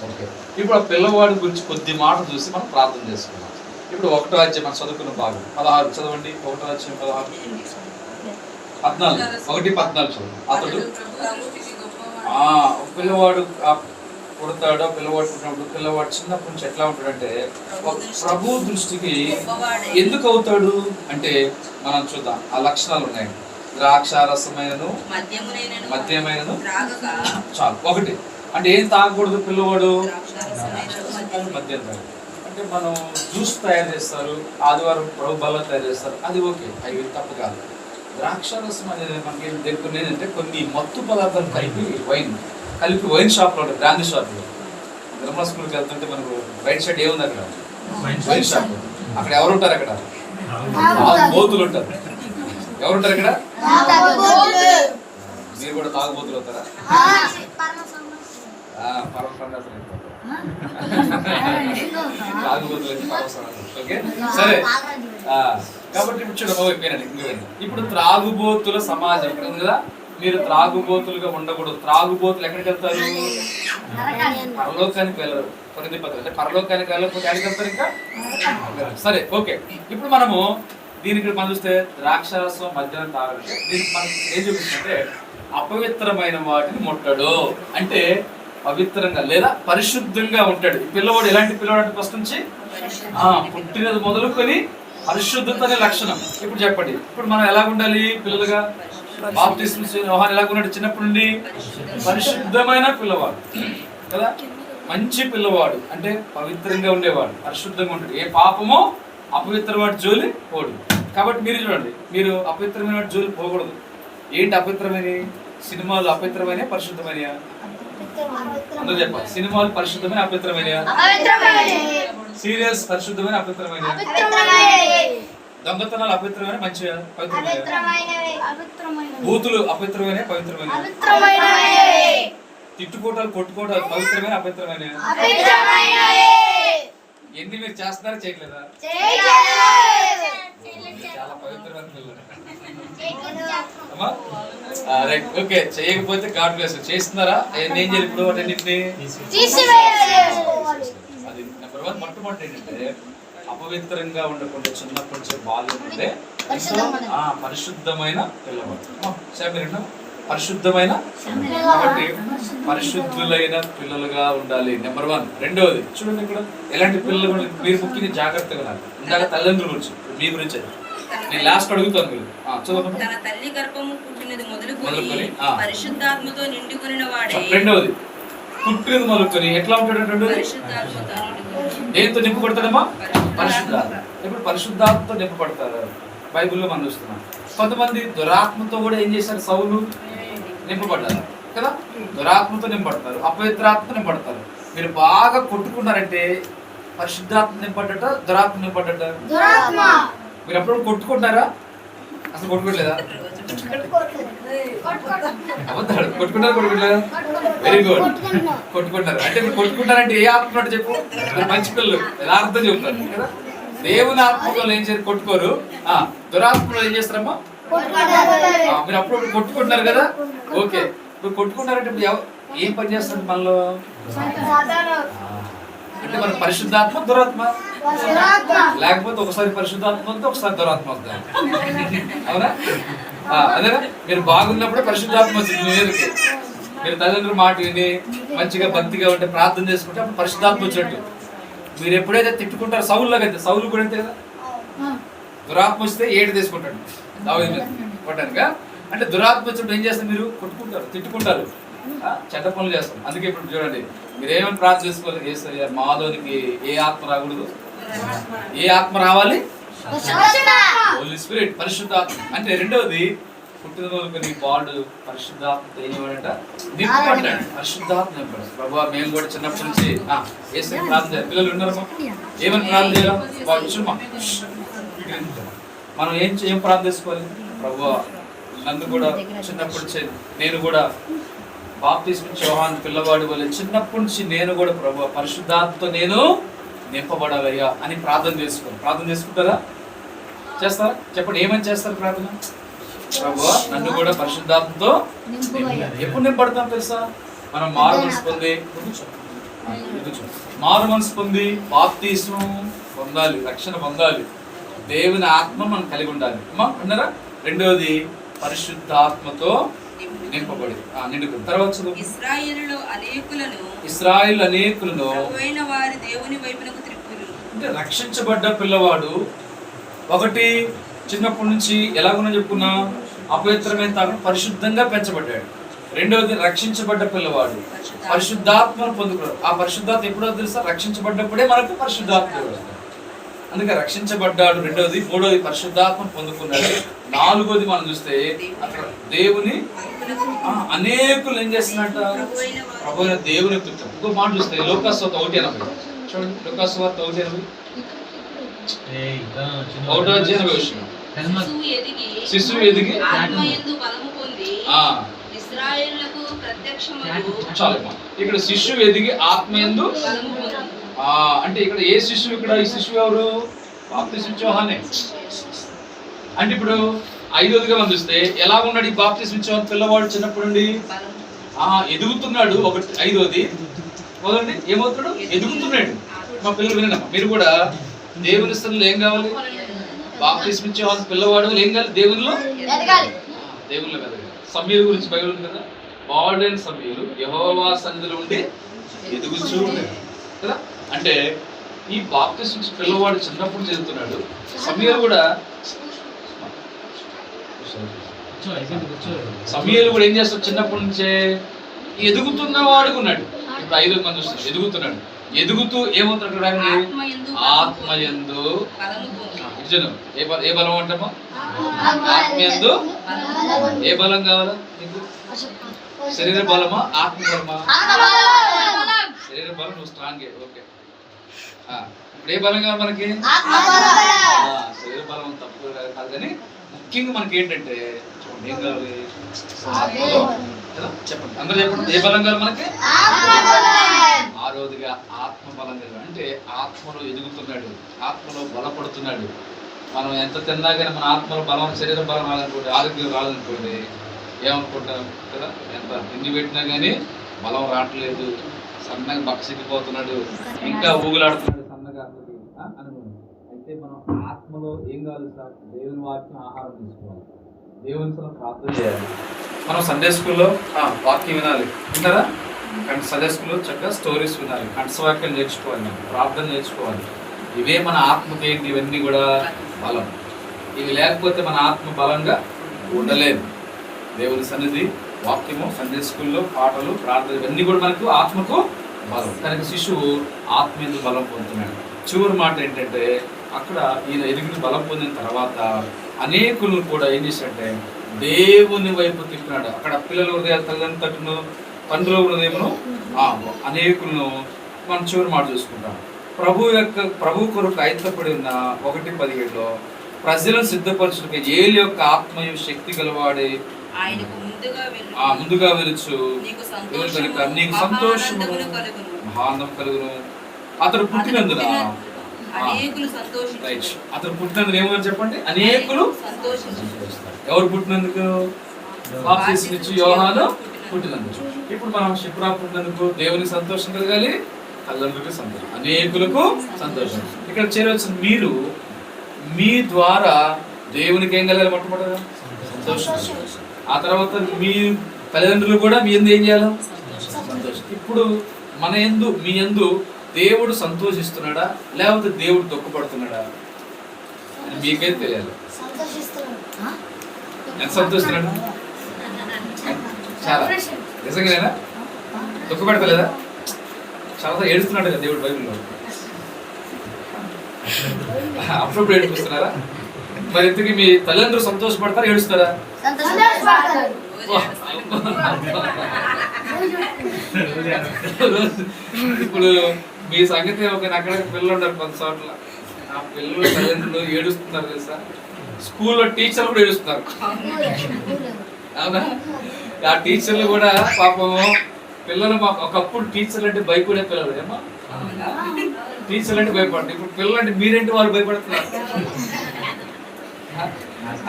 Okay, ఇప్పుడు ఆ పిల్లవాడి గురించి కొద్ది మాట చూసి మనం ప్రార్థన చేసుకున్నాం. ఇప్పుడు 1వ అధ్యాయం మనం చదువుకున్న భాగం 16 చదవండి. 1వ అధ్యాయం 14 చదవండి. అతడు ఒక పిల్లవాడు పుడతాడో, పిల్లవాడు పుట్టినప్పుడు పిల్లవాడు చిన్నప్పటి నుంచి ఎట్లా ఉంటాడంటే ప్రభు దృష్టికి ఎందుకు అవుతాడు అంటే మనం చూద్దాం. ఆ లక్షణాలు ఉన్నాయి. ద్రాక్షారసమైనను మద్యమైనను చాలు. ఒకటి అంటే ఏం తాగకూడదు పిల్లవాడు? మద్యం తాగదు. అంటే మనం జ్యూస్ తయారు చేస్తారు, ఆదివారం ప్రభు బల్ల తయారు చేస్తారు, అది ఓకే, అవి తప్పు కాదు. ద్రాక్షారసం అనేది మనకి దగ్గర ఏంటంటే కొన్ని మత్తు పదార్థాలు కలిపి వైన్ షాప్లో ఉంటాయి, బ్రాందీ షాప్లో. నిర్మలా స్కూల్కి వెళ్తుంటే మనకు రైట్ సైడ్ ఏముంది అక్కడ? Wine shop. అక్కడ ఎవరు ఉంటారు? అక్కడ తాగుబోతులు ఉంటారు. ఎవరు ఉంటారు అక్కడ? మీరు కూడా తాగుబోతులు అవుతారా? ఓకే సరే. కాబట్టి ఇప్పుడు చూడండి, ఇప్పుడు త్రాగుబోతుల సమాజం కదా. మీరు త్రాగుబోతులుగా ఉండకూడదు. త్రాగుబోతులు ఎక్కడికి వెళ్తారు? పరలోకానికి వెళ్ళరు. కొరింథీ పత్రిక అంటే పరలోకానికి వెళ్ళకపోతే ఎక్కడికి వెళ్తారు? ఇంకా సరే ఓకే. ఇప్పుడు మనము దీనికి మనం చూస్తే ద్రాక్షారసం మద్యం తాగాలంటే దీనికి మనం ఏం చూపిస్తుంటే అపవిత్రమైన వాటిని ముట్టడు అంటే పవిత్రంగా లేదా పరిశుద్ధంగా ఉంటాడు. ఈ పిల్లవాడు ఎలాంటి పిల్లవాడు అంటే ఫస్ట్ నుంచి పుట్టినది మొదలుకొని పరిశుద్ధత అనే లక్షణం. ఇప్పుడు చెప్పండి, ఇప్పుడు మనం ఎలా ఉండాలి పిల్లలుగా? బాప్తిస్మం యోహాను ఎలా ఉన్నాడు? చిన్నప్పటి నుండి పరిశుద్ధమైన పిల్లవాడు కదా. మంచి పిల్లవాడు అంటే పవిత్రంగా ఉండేవాడు, పరిశుద్ధంగా ఉంటాడు. ఏ పాపమో అపవిత్రమైన జోలి పోడు. కాబట్టి మీరు చూడండి, మీరు అపవిత్రమైన జోలి పోకూడదు. ఏంటి అపవిత్రమైన? సినిమాలు అపవిత్రమైన పరిశుద్ధమైన? అందరూ చెప్పాలి. సినిమాలు పరిశుద్ధమైన అపవిత్రమైన? సీరియల్స్ పరిశుద్ధమైన అపవిత్రమైన? దొంగతనాలు అపవిత్రమైన మంచిగా పవిత్రమైన? బూతులు అపవిత్రమైన పవిత్రమైన? తిట్టుకోవటాలు కొట్టుకోవటాలు పవిత్రమైన అపవిత్రమైన? ఎన్ని మీరు చేస్తున్నారా చేయట్లేదా? చాలా పవిత్రమైన పిల్లలు. ఓకే, చేయకపోతే గాడ్ బ్లెస్. చేస్తున్నారా? ఏం చేయాలి ఇప్పుడు? అన్నింటినీ అది నెంబర్ 1. మొట్టమొదటి ఏంటంటే అపవిత్రంగా ఉండకుండా చిన్నప్పటి నుంచి బాల్యం ఉంటే పరిశుద్ధమైన పిల్లవాడు. పరిశుద్ధమైన కాబట్టి పరిశుద్ధులైన పిల్లలుగా ఉండాలి. నెంబర్ 1. రెండవది చూడండి, ఇక్కడ ఎలాంటి పిల్లలు మీరు ముఖ్యంగా జాగ్రత్తగా ఉండాలి. ఇందాక తల్లిదండ్రుల గురించి, మీ గురించి నేను లాస్ట్ అడుగుతాను. మీరు చదవండి. తన తల్లి గర్భము పుట్టినది మొదలుకొని పరిశుద్ధాత్మతో నిండుకొనిన వాడే. రెండవది పుట్టినది మొదలుకొని ఎట్లా ఉంటాడు? దేంతో నింపబడతాడమ్మా? పరిశుద్ధాత్మ. ఇప్పుడు పరిశుద్ధాత్మతో నింపబడతారు. బైబిల్లో మనం చూస్తున్నాం. కొంతమంది దురాత్మతో కూడా ఏం చేశారు? సౌలు నింపబడ్డారు కదా. దురాత్మతో నింపబడతారు, అపవిత్రాత్మతో నింపబడతారు. మీరు బాగా కొట్టుకున్నారంటే పరిశుద్ధాత్మ నింపడ్డట, దురాత్మ నింపడ్డట? మీరు అప్పుడు కొట్టుకుంటారా? అసలు కొట్టుకోవట్లేదా? అబద్ధాడు. కొట్టుకుంటారా? వెరీ గుడ్, కొట్టుకుంటారు. అంటే మీరు కొట్టుకుంటారంటే ఏ ఆత్మ చెప్పు? మంచి పిల్లలు ఎలా అర్థం చెబుతారు కదా. దేవుని ఆత్మలో ఏం చేసి కొట్టుకోరు, దురాత్మలో ఏం చేస్తారమ్మా? మీరు అప్పుడు కొట్టుకుంటున్నారు కదా. ఓకే, ఇప్పుడు కొట్టుకుంటారంటే ఇప్పుడు ఏం పని చేస్తారు మనలో? అంటే మన పరిశుద్ధాత్మ దురాత్మ? లేకపోతే ఒకసారి పరిశుద్ధాత్మ వద్ద, ఒకసారి దురాత్మ వద్ద. అవునా? అదేనా? మీరు బాగున్నప్పుడే పరిశుద్ధాత్మ వచ్చింది మీ మీదకి. మీరు తల్లిదండ్రుల మాట విని మంచిగా భక్తిగా ఉంటే ప్రార్థన చేసుకుంటే అప్పుడు పరిశుద్ధాత్మ వచ్చినట్టు. మీరు ఎప్పుడైతే తిట్టుకుంటారో సౌలులాగా అయితే, సౌలు కూడా అంతే కదా. దురాత్మ వస్తే ఏడు తీసుకుంటాడు కొట్టనుక. అంటే దురాత్మ వచ్చినప్పుడు ఏం చేస్తారు? మీరు కొట్టుకుంటారు, తిట్టుకుంటారు, చెడ్డ పనులు చేస్తాం. అందుకే ఇప్పుడు చూడండి, మీరేమని ప్రార్థన చేసుకోవాలి? ఏసయ్యా మాధవునికి ఏ ఆత్మ రాకూడదు, ఏ ఆత్మ రావాలి? హోలీ స్పిరిట్, పరిశుద్ధాత్మ. అంటే రెండవది పుట్టిన మొదలుకొని బాడు పరిశుద్ధాత్మతో ఏం చేయమంట? నింపబడ్డాడు. పరిశుద్ధాత్మ నింపడు. ప్రభు మేము కూడా చిన్నప్పటి నుంచి ఏసై ప్రార్థన చేయాలి. పిల్లలు ఉన్నారమ్మా, ఏమని ప్రార్థన చేయాలి? మనం ఏం ప్రార్థన చేసుకోవాలి? ప్రభు నన్ను కూడా చిన్నప్పటి నుంచి నేను కూడా బాప్తిస్మం యోహాను పిల్లవాడి వల్ల చిన్నప్పటి నుంచి నేను కూడా ప్రభు పరిశుద్ధాత్మతో నేను నింపబడాలయ్యా అని ప్రార్థన చేసుకోవాలి. ప్రార్థన చేసుకుంటారా? చేస్తారా? చెప్పండి, ఏమని చేస్తారు ప్రార్థన? ప్రభు నన్ను కూడా పరిశుద్ధాత్మతో ఎప్పుడు నింపడతాం తెలుసా? మనం మారు మనసు పొంది మారు మనసు పొంది బాప్తిస్మం పొందాలి, రక్షణ పొందాలి, దేవుని ఆత్మ మనం కలిగి ఉండాలి అమ్మా అన్నారా. రెండవది పరిశుద్ధాత్మతో నింపబడి నిండుకు. తర్వాత ఇశ్రాయేలు అనేకులను వారి దేవుని వైపునకు త్రిప్పులు. అంటే రక్షించబడ్డ పిల్లవాడు ఒకటి చిన్నప్పటి నుంచి ఎలాగున్నా చెప్పుకున్నా అపవిత్రమైన తాను పరిశుద్ధంగా పెంచబడ్డాడు. రెండవది రక్షించబడ్డ పిల్లవాడు పరిశుద్ధాత్మను పొందుకున్నాడు. ఆ పరిశుద్ధాత్మ ఎప్పుడో తెలుసా? రక్షించబడ్డప్పుడే మనకు పరిశుద్ధాత్మ వస్తాడు. అందుకే రక్షించబడ్డాడు. రెండవది. మూడవది పరిశుద్ధాత్మను పొందుకున్నాడు. నాలుగోది మనం చూస్తే అక్కడ దేవుని అనేకులు ఏం చేస్తున్నట్ట? ప్రభు అయిన దేవుని ఎత్తుతాం. ఇంకో మాట చూస్తే లోకాసువార్త 1:80 చూడండి. లోకాసువార్త 1:80 శిశువు ఎదిగి చాలమ్మా. ఇక్కడ శిశువు ఎదిగి ఆత్మయందు అంటే ఇక్కడ ఏ శిశువు? ఇక్కడ ఈ శిశువు ఎవరు? బాప్తిస్మ యోహానే. అంటే ఇప్పుడు ఐదోదిగా మనం చూస్తే ఎలా ఉన్నాడు ఈ బాప్తిస్మ యోహాను పిల్లవాడు? చిన్నప్పుడు నుండి ఎదుగుతున్నాడు. ఒకటి ఐదోది మొదలండి ఏమవుతాడు? ఎదుగుతున్నాడు. మా పిల్లలు వినమ్మా, మీరు కూడా దేవుని స్థలంలో ఏం కావాలి? బాప్తిస్మ యోహాను పిల్లవాడు ఏం కావాలి? దేవునిలో ఎదగాలి. సమీరు గురించి బైబిల్ ఉంది కదా, బాలుడైన సమీరు యెహోవా సన్నిధిలో ఉండి ఎదుగుచూ ఉండేది కదా. అంటే ఈ బాప్తిస్మ పిల్లవాడు చిన్నప్పుడు చదువుతున్నాడు. సమీరు కూడా ఏం చేస్తాడు? చిన్నప్పటి నుంచే ఎదుగుతున్న వాడుకున్నాడు. ఇప్పుడు 5 మంది వస్తుంది. ఎదుగుతున్నాడు. ఎదుగుతూ ఏమవుతున్నాడు? ఆత్మయందు ఏ బలం అంటామో? ఆత్మయందు ఏ బలం కావాలా నీకు? శరీర బలమా ఆత్మ బలమా? శరీర బలం నువ్వు స్ట్రాంగే. ఓకే. ఇప్పుడు ఏ బలం కావాలి మనకి? శరీర బలం తప్పు కాదు, కానీ ముఖ్యంగా మనకి ఏంటంటే చూడండి ఏం కావాలి? చెప్పండి, అందరూ చెప్పండి. ఏ బలం కావాలి మనకి? ఆరోదిగా ఆత్మ బలం కాదు. అంటే ఆత్మలో ఎదుగుతున్నాడు, ఆత్మలో బలపడుతున్నాడు. మనం ఎంత తిన్నా కానీ మన ఆత్మలో బలం, శరీర బలం రాదనుకోండి, ఆరోగ్యం రాదనుకోండి, ఏమనుకుంటాం కదా? ఎంత తిండి పెట్టినా కానీ బలం రావట్లేదు, సన్నగా బక్కసిక్కిపోతున్నాడు, ఇంకా ఊగులాడుతున్నాడు సన్నగా అనుకోండి. అయితే మనం ఆత్మలో ఏం కావాలి సార్? దేవుని వాక్యం ఆహారం తీసుకోవాలి, దేవుని ప్రార్థన చేయాలి. మనం సండే స్కూల్లో వాక్యం వినాలి, విన్నారా? సండే స్కూల్లో చక్కగా స్టోరీస్ వినాలి, కంఠవాక్యం నేర్చుకోవాలి, ప్రార్థన నేర్చుకోవాలి. ఇవే మన ఆత్మకి ఏంటి? ఇవన్నీ కూడా బలం. ఇవి లేకపోతే మన ఆత్మ బలంగా ఉండలేదు. దేవుని సన్నిధి, వాక్యము, సండే స్కూల్లో పాటలు, ప్రార్థన ఇవన్నీ కూడా మనకు ఆత్మకు బలం. కనుక శిశువు ఆత్మీయ బలం పొందుతున్నాడు. చివరి మాట ఏంటంటే అక్కడ ఈయన ఎదిగిన బలం పొందిన తర్వాత అనేకులు కూడా ఏం చేశాడంటే దేవుని వైపు తిప్పినాడు. అక్కడ పిల్లల హృదయాలు తల్లంతటను తండ్రుల హృదయమును అనేకులను మనం చివరి మాట చూసుకుంటాం. ప్రభు కొరకు ఆయత్తపడి ఉన్న 1:17 ప్రజలను సిద్ధపరచుటకు ఏలి యొక్క ఆత్మయు శక్తి గలవాడే ముందుగా వెలుచు నీకు సంతోషము మహానందం కలుగును. అతడు పుట్టినందున అతడు పుట్టినందున ఏమని చెప్పండి? అనేకులు సంతోషిస్తారు. ఎవరు పుట్టినందుకు? బాప్తిస్మ యోహాను పుట్టినందుకు. ఇప్పుడు మనం శిప్రా పుట్టినందుకు దేవునికి సంతోషం కలగాలి, తల్లిదండ్రులకు సంతోషం, అనేకులకు సంతోషం. ఇక్కడ చేరవచ్చిన మీరు మీ ద్వారా దేవునికి ఏం కలగాలి? మొట్టమొదటిగా సంతోషం. ఆ తర్వాత మీ తల్లిదండ్రులు కూడా మీ యందు ఏం చేయాలి? సంతోషం. ఇప్పుడు మన యందు, మీ యందు దేవుడు సంతోషిస్తున్నాడా లేకపోతే దేవుడు దుఃఖపడుతున్నాడా అని మీకైతే తెలియాలి. ఎంత సంతోషిస్తున్నాడు? చాలా నిజంగానేనా? దుఃఖపడతలేదా? చాలా ఏడుస్తున్నాడు కదా దేవుడు బైబిల్లో. అప్పుడప్పుడు ఏడిపిస్తున్నారా? మరి ఇంతకీ మీ తల్లిదండ్రులు సంతోషపడతారా ఏడుస్తారా? ఇప్పుడు మీ సంగతి ఒక అక్కడ పిల్లలు ఉంటారు కొంత చోట్ల, ఆ పిల్లలు తల్లిదండ్రులు ఏడుస్తున్నారు తెలుసా? స్కూల్లో టీచర్లు కూడా ఏడుస్తున్నారు. అవునా? ఆ టీచర్లు కూడా పాపం పిల్లలు మాకు ఒకప్పుడు టీచర్లు అంటే భయపడే పిల్లలు ఏమో, టీచర్లు అంటే భయపడండి. ఇప్పుడు పిల్లలు అంటే మీరేంటి వాళ్ళు భయపడుతున్నారు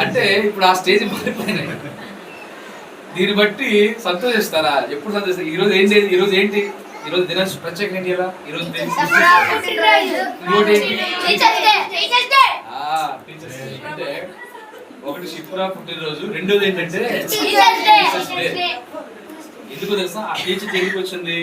అంటే ఇప్పుడు ఆ స్టేజ్ మారిపోయినాయి. దీన్ని బట్టి సంతోషిస్తారా? ఎప్పుడు సంతోషిస్తారు? ఈరోజు ఏంటి? ఈరోజు ఏంటి? ఈరోజు దిన ప్రత్యేకం ఏంటి ఇలా ఈరోజు ఇంకోటి టీచర్స్ డే అంటే ఒకటి షిప్రా పుట్టినరోజు, రెండోది ఏంటంటే టీచర్స్ డే. ఎందుకు తెలుసా ఆ టీచర్ ఎందుకు వచ్చింది?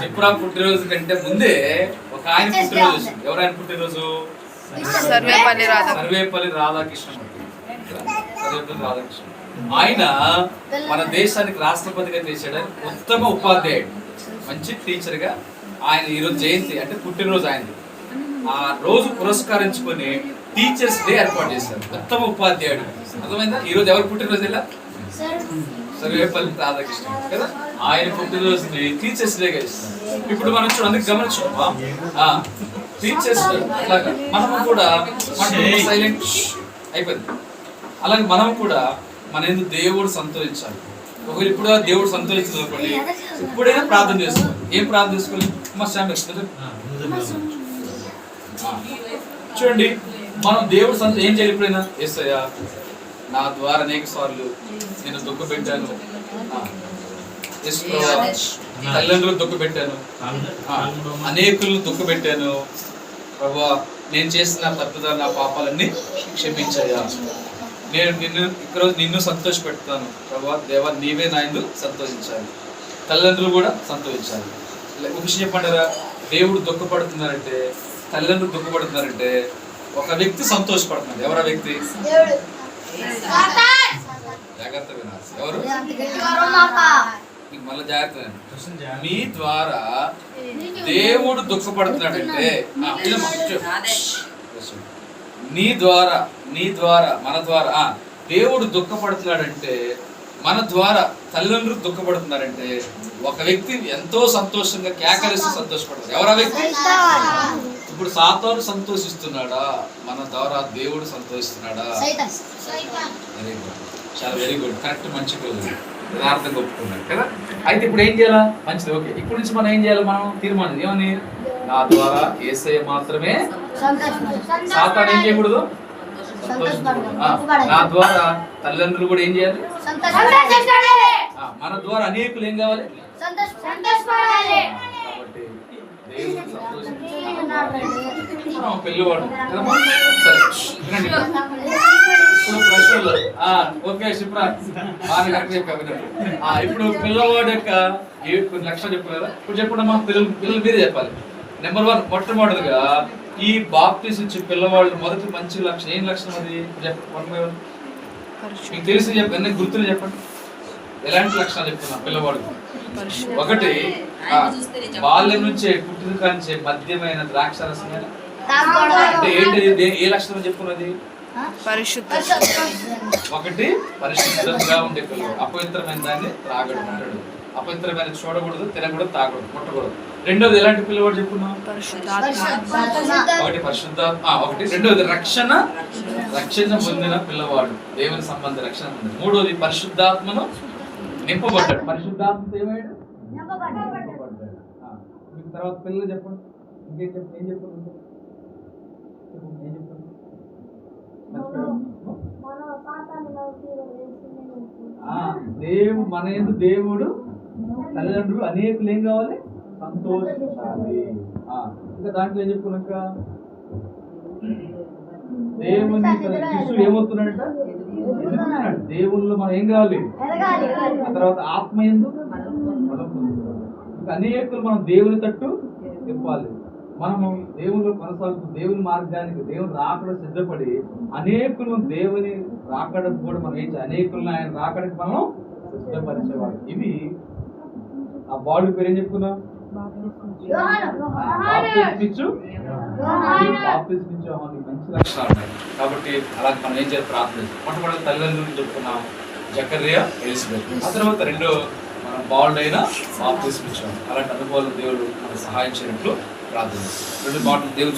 చిప్రా పుట్టినరోజు కంటే ముందే ఒక ఆయన పుట్టినరోజు వచ్చింది. ఎవరు ఆయన పుట్టినరోజు? సర్వేపల్లి రాధాకృష్ణ. ఆయన మన దేశానికి రాష్ట్రపతిగా చేశాడు. ఉత్తమ ఉపాధ్యాయుడు, మంచి టీచర్ గా ఆయన ఈరోజు జయంతి అంటే పుట్టినరోజు ఆయన. ఆ రోజు పురస్కరించుకొని టీచర్స్ డే ఏర్పాటు చేశారు. ఉత్తమ ఉపాధ్యాయుడు అర్థమైందా? ఈరోజు ఎవరు పుట్టినరోజు ఇలా? సర్వేపల్లి రాధాకృష్ణ కదా. ఆయన పుట్టినరోజుని టీచర్స్ డే గా ఇస్తారు. ఇప్పుడు మనం చూడండి, గమనించుకోమా టీచర్స్ అలాగా మనము కూడా సైలెంట్ అయిపోయింది. అలాగే మనం కూడా మన ఎందుకు దేవుడు సంతోషించాలి. ఒకరు ఇప్పుడు దేవుడు సంతోషించకపోతే ఇప్పుడైనా ప్రార్థన చేసుకోవాలి. ఏం ప్రార్థన చేసుకోవాలి? చూడండి, మనం దేవుడు ఏం చేయాలి? ఎప్పుడైనా యేసయ్యా నా ద్వారా అనేక సార్లు నేను దుఃఖ పెట్టాను, తల్లిదండ్రులు దుఃఖ పెట్టాను, అనేకులను దుఃఖ పెట్టాను ప్రభువా, నేను చేసిన తప్పుదారు నా పాపాలన్నీ క్షమించాయా, నేను నిన్ను సంతోష పెడతాను ప్రభువా, దేవా నీవే నా యందు సంతోషించాలి, తల్లిదండ్రులు కూడా సంతోషించాలి. ఒక విషయం చెప్పంటారా? దేవుడు దుఃఖపడుతున్నారంటే, తల్లిదండ్రులు దుఃఖపడుతున్నారంటే ఒక వ్యక్తి సంతోషపడుతున్నాడు. ఎవరు ఆ వ్యక్తి? జాగ్రత్త వినాలి. ఎవరు? మళ్ళీ జాగ్రత్త. మీ ద్వారా దేవుడు దుఃఖపడుతున్నాడంటే, నీ ద్వారా మన ద్వారా దేవుడు దుఃఖపడుతున్నాడంటే, మన ద్వారా తల్లిదండ్రులు దుఃఖపడుతున్నారంటే ఒక వ్యక్తి ఎంతో సంతోషంగా కేకరిస్తూ సంతోషపడుతుంది. ఎవరా వ్యక్తి? ఇప్పుడు సాతాను సంతోషిస్తున్నాడా? మన ద్వారా దేవుడు సంతోషిస్తున్నాడా? వెరీ గుడ్, చాలా వెరీ గుడ్, కరెక్ట్, మంచి యథార్థంగా ఒప్పుకున్నాడు కదా. అయితే ఇప్పుడు ఏం చేయాలా? మంచిది, ఓకే. ఇప్పుడు నుంచి మనం ఏం చేయాలి? మనం తీర్మానం ఏమని? నా ద్వారా యేసయ్య మాత్రమే, సాతాను ఏం చేయకూడదు, నా ద్వారా తల్లిదండ్రులు కూడా ఏం చేయాలి? మన ద్వారా అనేకులు ఏం కావాలి? కాబట్టి దేవుడు సంతోషం పిల్లవాడు. సరే ఇప్పుడు ప్రశ్నలు ఓకే శిప్రా బాగా కరెక్ట్ చెప్పారు. ఇప్పుడు పిల్లవాడు యొక్క కొన్ని లక్షలు చెప్పారు కదా. ఇప్పుడు చెప్పండి మా పిల్లలు మీరే చెప్పాలి. నెంబర్ 1, మొట్టమొదటిగా ఈ బాప్టిజం ఇచ్చే పిల్లవాళ్ళు మొదటి మంచి లక్షణం ఏం లక్షణం? అది చెప్పండి, మీకు తెలిసి చెప్పండి, గుర్తులు చెప్పండి. ఎలాంటి లక్షణాలు చెప్తున్నా పిల్లవాడు? ఒకటి, బాల్యం నుంచే పుట్టిన కాంచే మద్యమైన ద్రాక్షరసమైన అంటే ఏంటి? ఏ లక్షణం చెప్పుకున్నది? ఒకటి, పరిశుద్ధంగా ఉండే పిల్లవాడు. అపవిత్రమైన దాన్ని త్రాగడు, ముట్టడు. అపవిత్రమైన చూడకూడదు, తినకూడదు, తాగకూడదు, ముట్టకూడదు. రెండోది ఎలాంటి పిల్లవాడు చెప్పుకున్నాం? ఒకటి పరిశుద్ధాత్మ, ఒకటి రెండోది రక్షణ పొందిన పిల్లవాడు, దేవుని సంబంధ రక్షణ పొందిన. మూడోది పరిశుద్ధాత్మను నింపబడ్డాడు. పరిశుద్ధాత్మతో ఏమయ్యాడు? మీకు తర్వాత పిల్లలు చెప్పండి. ఇంకేం చెప్పండి? ఏం చెప్పండి? ఏం చెప్పండి? మన యందు దేవుడు తల్లిదండ్రులు అనేకులు ఏం కావాలి? సంతోషించాలి. ఇంకా దాంట్లో ఏం చెప్పుకున్నాక దేవుని శిష్యుడు ఏమవుతున్నాడట? ఎదుగుతున్నాడు. దేవుళ్ళు మనం ఏం కావాలి? ఆ తర్వాత ఆత్మ యందు ఇంకా అనేకులు మనం దేవుని తట్టు చెప్పాలి. మనము దేవుళ్ళు కొనసాగుతూ దేవుని మార్గానికి, దేవుని రాకడ సిద్ధపడి అనేకులు దేవుని రాకడకు కూడా మనం ఏం చేయాలి? అనేకులను ఆయన రాకడకి మనం సిద్ధపరిచేవాడు. ఇవి ఆ బాడీ పేరు ఏం చెప్పుకున్నాం? మంచి లక్షణాలు ఉన్నాయి కాబట్టి అలాగే మనం ఏం చేయాలి? ప్రార్థన. మొట్టమొదటి తల్లిదండ్రులు చెప్పుకున్నాం, జకర్యా, ఎలిజబెత్. ఆ తర్వాత రెండో మనం బాల్డ్ అయినా బాప్తిస్మం ఇచ్చాం. అలాంటి అనుభవాలు దేవుడు మనకు సహాయం చేయనట్లు ప్రార్థన. రెండు మాటలు దేవుడు